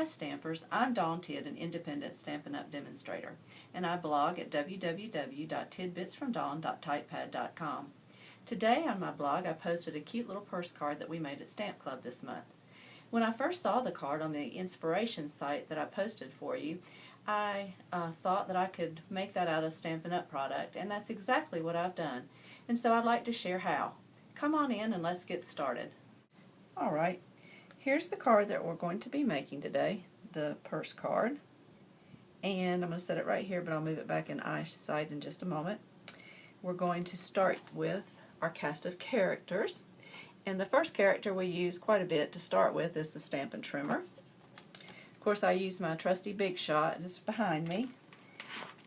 Stampers, I'm Dawn Tidd, an independent Stampin' Up! Demonstrator, and I blog at www.tidbitsfromdawn.typepad.com. Today on my blog I posted a cute little purse card that we made at Stamp Club this month. When I first saw the card on the inspiration site that I posted for you, I thought that I could make that out of Stampin' Up! Product, and that's exactly what I've done. And so I'd like to share how. Come on in and let's get started. Alright. Here's the card that we're going to be making today, the purse card. And I'm going to set it right here, but I'll move it back in eyesight in just a moment. We're going to start with our cast of characters. And the first character we use quite a bit to start with is the Stampin' Trimmer. Of course, I use my trusty Big Shot just behind me.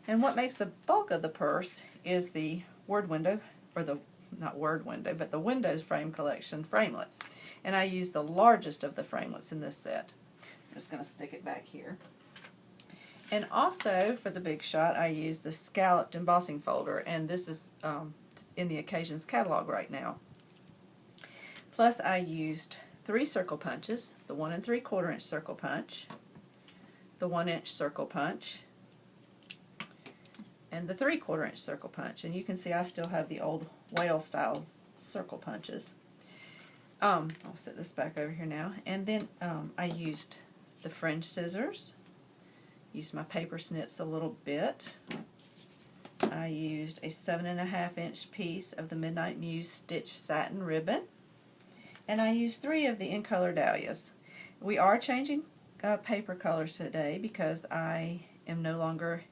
And what makes the bulk of the purse is the word window, or the not word window, but the Windows Frame Collection Framelits. And I use the largest of the Framelits in this set. I'm just going to stick it back here. And also for the Big Shot I use the scalloped embossing folder, and this is in the Occasions catalog right now. Plus I used 3 circle punches, the 1 3/4 inch circle punch, the 1 inch circle punch, and the 3/4 inch circle punch. And you can see I still have the old whale style circle punches. I'll set this back over here now. And then I used the fringe scissors, used my paper snips a little bit. I used a 7.5 inch piece of the Midnight Muse stitch satin ribbon, and I used 3 of the in color dahlias. We are changing paper colors today because I am no longer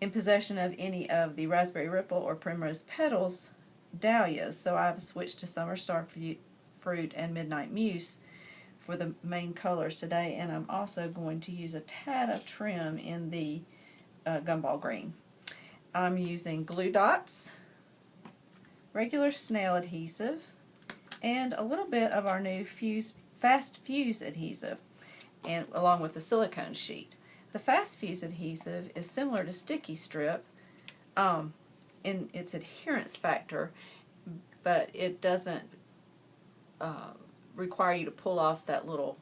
in possession of any of the Raspberry Ripple or Primrose Petals dahlias, so I've switched to Summer Star Fruit and Midnight Muse for the main colors today, and I'm also going to use a tad of trim in the Gumball Green. I'm using glue dots, regular snail adhesive, and a little bit of our new Fast Fuse adhesive, and along with the silicone sheet. The Fast Fuse adhesive is similar to Sticky Strip in its adherence factor, but it doesn't require you to pull off that little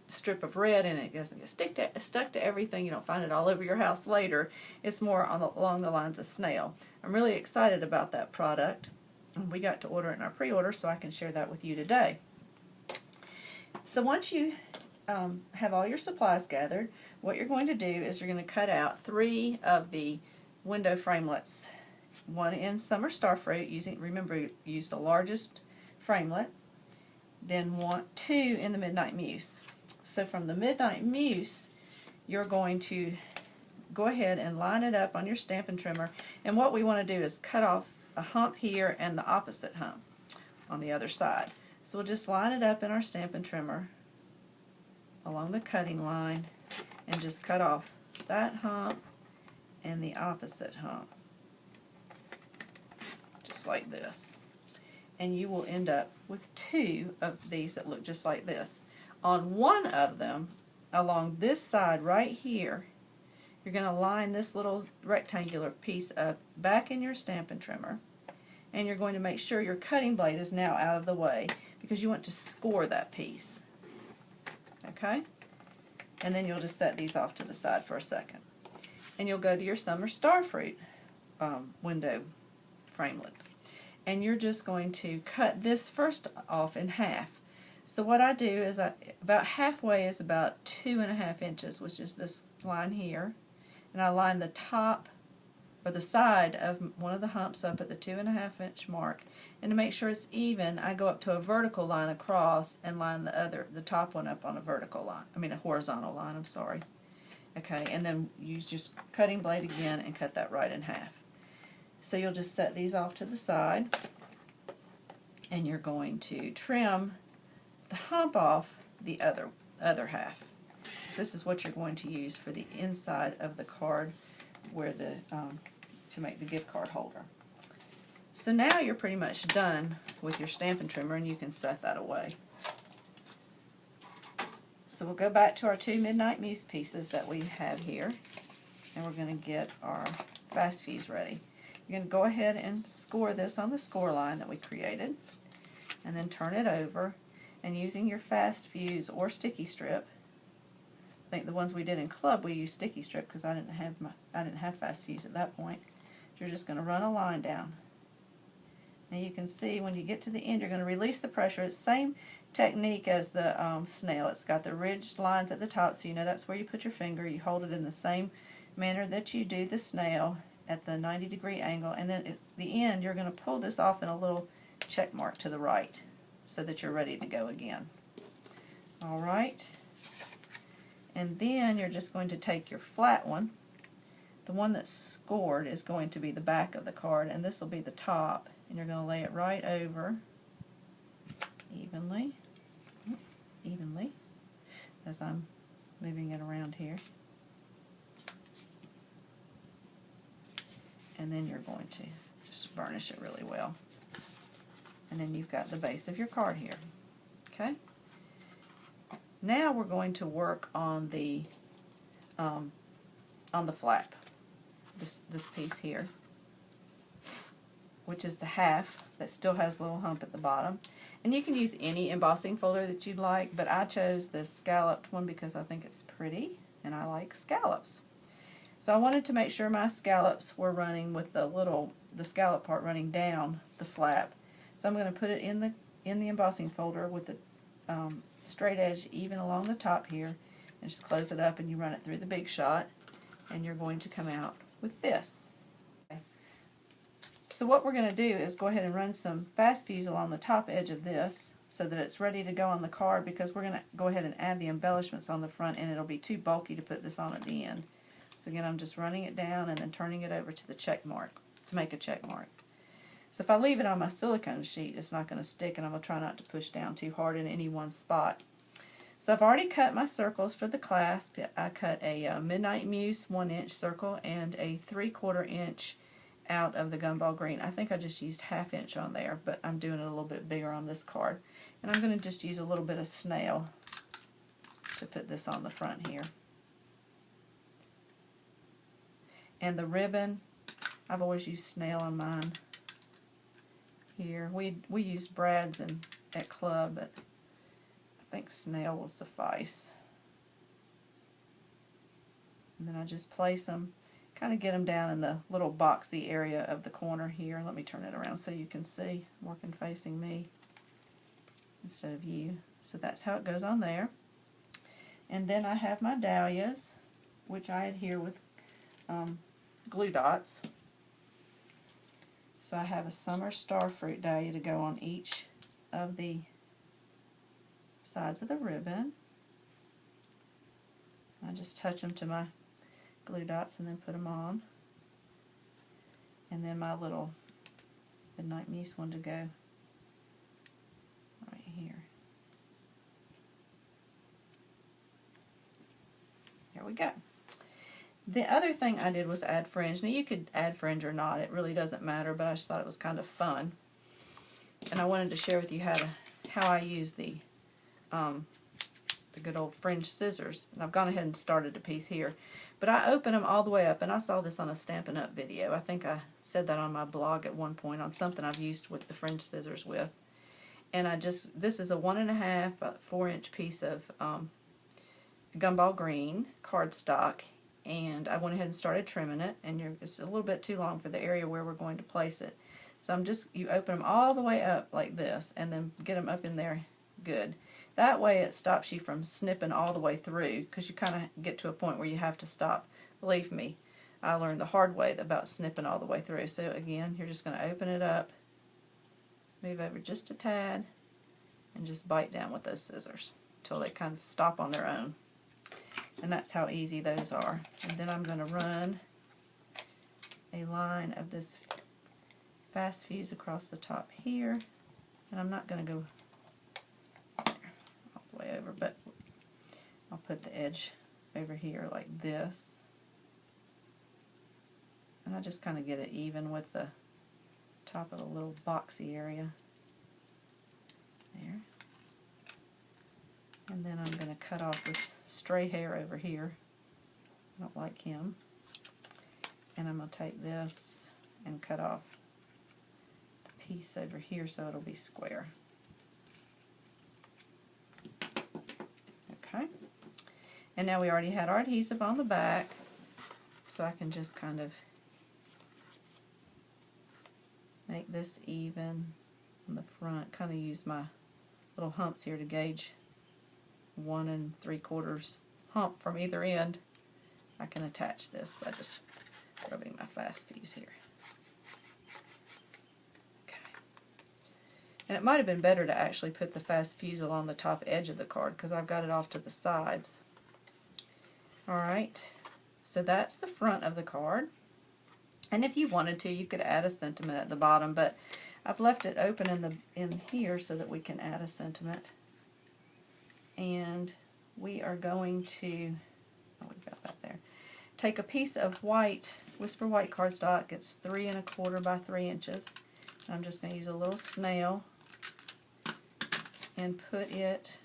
strip of red, and it doesn't get stuck to everything. You don't find it all over your house later. It's more along the lines of snail. I'm really excited about that product, and we got to order it in our pre-order, so I can share that with you today. So once you have all your supplies gathered, what you're going to do is you're going to cut out 3 of the window framelits. 1 in Summer Star Fruit, remember, use the largest framelit. Then 2 in the Midnight Muse. So from the Midnight Muse, you're going to go ahead and line it up on your Stampin' Trimmer. And what we want to do is cut off a hump here and the opposite hump on the other side. So we'll just line it up in our Stampin' Trimmer along the cutting line and just cut off that hump and the opposite hump, just like this. And you will end up with 2 of these that look just like this. On one of them, along this side right here, you're going to line this little rectangular piece up back in your Stampin' Trimmer, and you're going to make sure your cutting blade is now out of the way because you want to score that piece. Okay? And then you'll just set these off to the side for a second. And you'll go to your Summer Star Fruit window framelit. And you're just going to cut this first off in half. So what I do is about halfway is about 2.5 inches, which is this line here. And I line the top or the side of one of the humps up at the 2.5 inch mark. And to make sure it's even, I go up to a vertical line across and line the top one up on a vertical line. A horizontal line, I'm sorry. Okay, and then use your cutting blade again and cut that right in half. So you'll just set these off to the side, and you're going to trim the hump off the other half. So this is what you're going to use for the inside of the card, where to make the gift card holder. So now you're pretty much done with your Stampin' Trimmer, and you can set that away. So we'll go back to our 2 Midnight Muse pieces that we have here, and we're going to get our Fast Fuse ready. You're going to go ahead and score this on the score line that we created, and then turn it over, and using your Fast Fuse or Sticky Strip, think the ones we did in club we used sticky strip because I didn't have fast fuse at that point. You're just going to run a line down. Now you can see when you get to the end, you're going to release the pressure. It's the same technique as the snail. It's got the ridged lines at the top, so you know that's where you put your finger. You hold it in the same manner that you do the snail at the 90-degree angle, and then at the end you're going to pull this off in a little check mark to the right so that you're ready to go again. Alright, and then you're just going to take your flat one. The one that's scored is going to be the back of the card, and this will be the top, and you're going to lay it right over evenly as I'm moving it around here. And then you're going to just burnish it really well. And then you've got the base of your card here. Okay? Now we're going to work on the flap. This piece here, which is the half that still has a little hump at the bottom. And you can use any embossing folder that you'd like, but I chose this scalloped one because I think it's pretty and I like scallops. So I wanted to make sure my scallops were running with the scallop part running down the flap. So I'm going to put it in the embossing folder with the straight edge even along the top here, and just close it up, and you run it through the Big Shot, and you're going to come out with this. Okay. So what we're going to do is go ahead and run some fast fuse along the top edge of this so that it's ready to go on the card, because we're going to go ahead and add the embellishments on the front, and it'll be too bulky to put this on at the end. So again, I'm just running it down and then turning it over to the check mark to make a check mark. So if I leave it on my silicone sheet, it's not going to stick, and I'm going to try not to push down too hard in any one spot. So I've already cut my circles for the clasp. I cut a Midnight Muse 1-inch circle and a 3/4 inch out of the gumball green. I think I just used 1/2 inch on there, but I'm doing it a little bit bigger on this card. And I'm going to just use a little bit of snail to put this on the front here. And the ribbon, I've always used snail on mine. Here, we used brads at club, but I think snail will suffice. And then I just place them, kind of get them down in the little boxy area of the corner here. Let me turn it around so you can see. I'm working facing me instead of you. So that's how it goes on there. And then I have my dahlias, which I adhere with glue dots. So I have a summer starfruit dahlia to go on each of the sides of the ribbon. I just touch them to my glue dots and then put them on. And then my little Midnight Muse one to go right here. There we go. The other thing I did was add fringe. Now you could add fringe or not, it really doesn't matter, but I just thought it was kind of fun. And I wanted to share with you how I use the good old fringe scissors. And I've gone ahead and started a piece here. But I open them all the way up, and I saw this on a Stampin' Up video. I think I said that on my blog at one point on something I've used with the fringe scissors with. And this is a 1.5, 4-inch piece of gumball green cardstock. And I went ahead and started trimming it, and it's a little bit too long for the area where we're going to place it. So you open them all the way up like this, and then get them up in there good. That way it stops you from snipping all the way through, because you kind of get to a point where you have to stop. Believe me, I learned the hard way about snipping all the way through. So again, you're just going to open it up, move over just a tad, and just bite down with those scissors until they kind of stop on their own. And that's how easy those are. And then I'm going to run a line of this fast fuse across the top here. And I'm not going to go all the way over, but I'll put the edge over here like this. And I just kind of get it even with the top of the little boxy area. There. And then I'm going to cut off this stray hair over here. I don't like him. And I'm going to take this and cut off the piece over here so it'll be square. Okay. And now we already had our adhesive on the back, so I can just kind of make this even on the front. Kind of use my little humps here to gauge 1 3/4 hump from either end. I can attach this by just rubbing my fast fuse here. Okay. And it might have been better to actually put the fast fuse along the top edge of the card because I've got it off to the sides. Alright, so that's the front of the card. And if you wanted to, you could add a sentiment at the bottom, but I've left it open in here so that we can add a sentiment. And we are going to, oh, we've got that there. Take a piece of white, Whisper White cardstock. It's 3 1/4 by 3 inches. And I'm just going to use a little snail and put it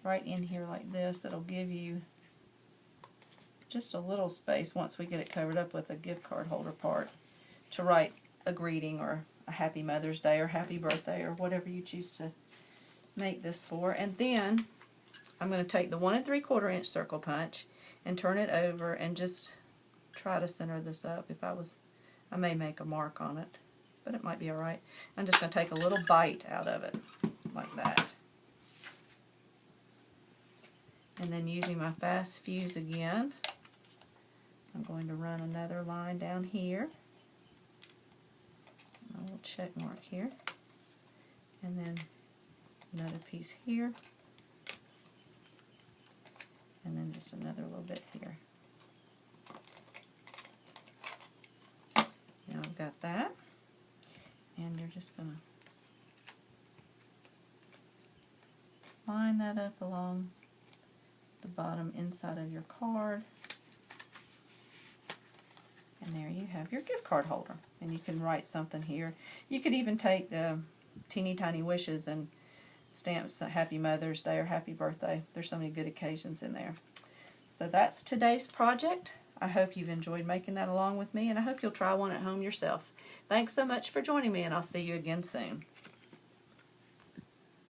right in here like this. That'll give you just a little space once we get it covered up with a gift card holder part to write a greeting or a happy Mother's Day or happy birthday or whatever you choose to make this for. And then I'm going to take the 1 3/4 inch circle punch and turn it over and just try to center this up. I may make a mark on it, but it might be alright. I'm just going to take a little bite out of it like that. And then using my fast fuse again, I'm going to run another line down here, a little check mark here, and then another piece here, and then just another little bit here. Now I've got that, and you're just going to line that up along the bottom inside of your card. And there you have your gift card holder. And you can write something here. You could even take the teeny tiny wishes and stamp Happy Mother's Day or Happy Birthday. There's so many good occasions in there. So that's today's project. I hope you've enjoyed making that along with me, and I hope you'll try one at home yourself. Thanks so much for joining me, and I'll see you again soon.